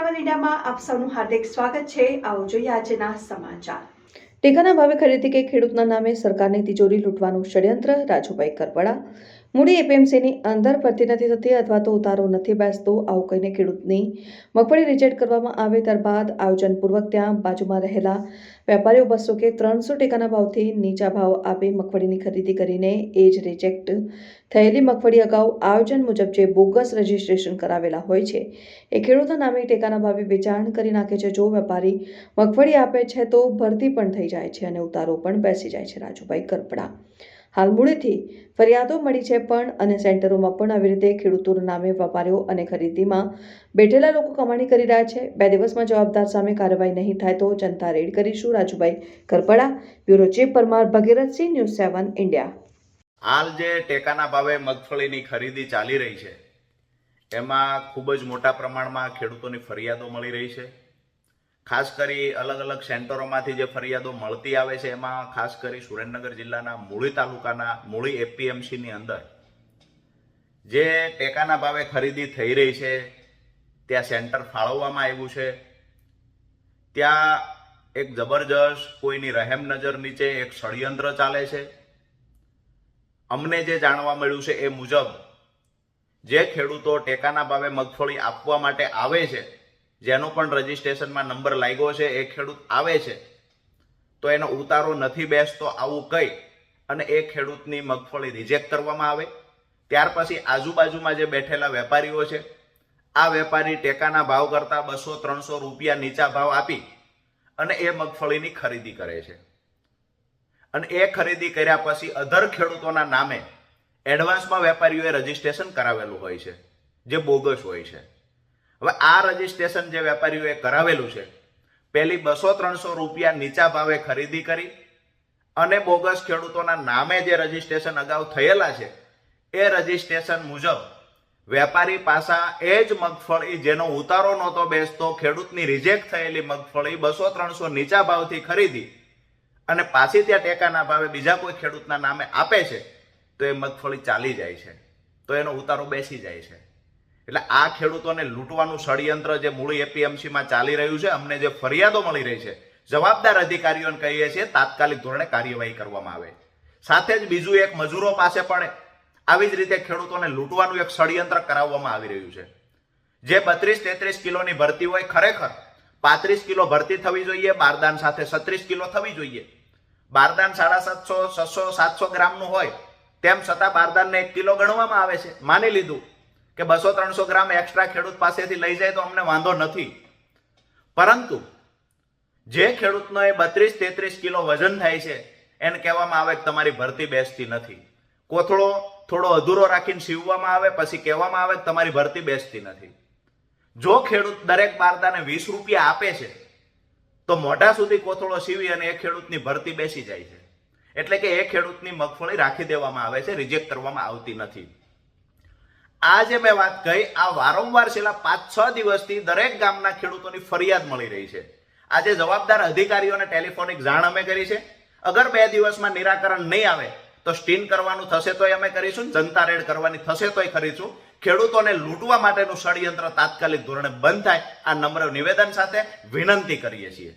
News 7 ઇન્ડિયામાં આપ સૌનું હાર્દિક સ્વાગત છે। આવો જોઈએ આજના સમાચાર। ટેકાના ભાવે ખરીદી કે ખેડૂતના નામે સરકારની તિજોરી લૂંટવાનું ષડયંત્ર। રાજુભાઈ કરપડા। મૂડી એપીએમસીની અંદર ભરતી નથી થતી અથવા તો ઉતારો નથી બેસતો, આવું કહીને ખેડૂતની મગફળી રિજેક્ટ કરવામાં આવે ત્યારબાદ આયોજનપૂર્વક ત્યાં બાજુમાં રહેલા વેપારીઓ 200 કે 300 ટેકાના ભાવથી નીચા ભાવ આપી મગફળીની ખરીદી કરીને એ જ રિજેક્ટ થયેલી મગફળી અગાઉ આયોજન મુજબ જે બોગસ રજીસ્ટ્રેશન કરાવેલા હોય છે એ ખેડૂતના નામે ટેકાના ભાવે વેચાણ કરી નાખે છે। જો વેપારી મગફળી આપે છે તો ભરતી પણ થઈ જાય છે અને ઉતારો પણ બેસી જાય છે। રાજુભાઈ કરપડા। હાલ મૂળેથી ફરિયાદો મળી છે પણ અને સેન્ટરોમાં પણ આવી રીતે ખેડૂતોના નામે વેપારીઓ અને ખરીદીમાં બેઠેલા લોકો કમાણી કરી રહ્યા છે। 2 દિવસમાં જવાબદાર સામે કાર્યવાહી નહીં થાય તો જનતા રેડ કરીશું। Rajubhai Karpada, bureau chief Parmar, Bhagirathsinh, news 7 India. હાલ જે ટેકાના ભાવે મગફળીની ખરીદી ચાલી રહી છે એમાં ખૂબ જ મોટા પ્રમાણમાં ખેડૂતોની ફરિયાદો મળી રહી છે। ખાસ કરી અલગ અલગ સેન્ટરોમાંથી જે ફરિયાદો મળતી આવે છે એમાં ખાસ કરી સુરેન્દ્રનગર જિલ્લાના મૂળી તાલુકાના મૂળી એપીએમસીની અંદર જે ટેકાના ભાવે ખરીદી થઈ રહી છે ત્યાં સેન્ટર ફાળવવામાં આવ્યું છે। ત્યાં એક જબરજસ્ત કોઈની રહેમ નજર નીચે એક ષડયંત્ર ચાલે છે। અમને જે જાણવા મળ્યું છે એ મુજબ જે ખેડૂતો ટેકાના ભાવે મગફળી આપવા માટે આવે છે, જેનો પણ રજીસ્ટ્રેશનમાં નંબર લાગ્યો છે, એ ખેડૂત આવે છે તો એનો ઉતારો નથી બેસતો આવું કહી અને એ ખેડૂતની મગફળી રિજેક્ટ કરવામાં આવે। ત્યાર પછી આજુબાજુમાં જે બેઠેલા વેપારીઓ છે આ વેપારી ટેકાના ભાવ કરતા 200-300 રૂપિયા નીચા ભાવ આપી અને એ મગફળીની ખરીદી કરે છે અને એ ખરીદી કર્યા પછી અધર ખેડૂતોના નામે એડવાન્સમાં વેપારીઓએ રજીસ્ટ્રેશન કરાવેલું હોય છે જે બોગસ હોય છે। હવે આ રજીસ્ટ્રેશન જે વેપારીઓએ કરાવેલું છે પહેલી 200-300 રૂપિયા નીચા ભાવે ખરીદી કરી અને બોગસ ખેડૂતોના નામે જે રજીસ્ટ્રેશન અગાઉ થયેલા છે એ રજીસ્ટ્રેશન મુજબ વેપારી પાસા એ જ મગફળી જેનો ઉતારો નહોતો બેસતો ખેડૂતની રિજેક્ટ થયેલી મગફળી 200-300 નીચા ભાવથી ખરીદી અને પાછી ત્યાં ટેકાના ભાવે બીજા કોઈ ખેડૂતના નામે આપે છે તો એ મગફળી ચાલી જાય છે, તો એનો ઉતારો બેસી જાય છે। એટલે આ ખેડૂતોને લૂંટવાનું ષડયંત્ર જે મૂળી એપીએમસીમાં ચાલી રહ્યું છે, અમને જે ફરિયાદો મળી રહી છે, જવાબદાર અધિકારીઓને કહીએ છીએ તાત્કાલિક ધોરણે કાર્યવાહી કરવામાં આવે। સાથે જ બીજું એક મજૂરો પાસે પણ આવી જ રીતે ખેડૂતોને લૂંટવાનું એક ષડયંત્ર કરાવવામાં આવી રહ્યું છે। જે 32-33 કિલોની ભરતી હોય ખરેખર 35 કિલો ભરતી થવી જોઈએ, બારદાન સાથે 36 કિલો થવી જોઈએ। બારદાન 750, 600, 700 ગ્રામનું હોય તેમ છતાં બારદાનને 1 કિલો ગણવામાં આવે છે। માની લીધું કે 200-300 ગ્રામ એક્સ્ટ્રા ખેડૂત પાસેથી લઈ જાય તો અમને વાંધો નથી, પરંતુ જે ખેડૂતનો એ 32-33 કિલો વજન થાય છે એને કહેવામાં આવે કે તમારી ભરતી બેસતી નથી। કોથળો થોડો અધૂરો રાખીને સીવવામાં આવે, પછી કહેવામાં આવે કે તમારી ભરતી બેસતી નથી। જો ખેડૂત દરેક બારદાને 20 રૂપિયા આપે છે તો મોઢા સુધી કોથળો સીવી અને એ ખેડૂતની ભરતી બેસી જાય છે, એટલે કે એ ખેડૂતની મગફળી રાખી દેવામાં આવે છે, રિજેક્ટ કરવામાં આવતી નથી। આ જે મેં વાત કહી આ વારંવાર છેલ્લા 5-6 દિવસથી દરેક ગામના ખેડૂતોની ફરિયાદ મળી રહી છે। આજે જવાબદાર અધિકારીઓને ટેલિફોનિક જાણ અમે કરી છે। અગર 2 દિવસમાં નિરાકરણ નહીં આવે તો સ્ટીન કરવાનું થશે તોય અમે કરીશું, જનતા રેડ કરવાની થશે તોય કરીશું। ખેડૂતોને લૂંટવા માટેનું ષડયંત્ર તાત્કાલિક ધોરણે બંધ થાય આ નમ્ર નિવેદન સાથે વિનંતી કરીએ છીએ।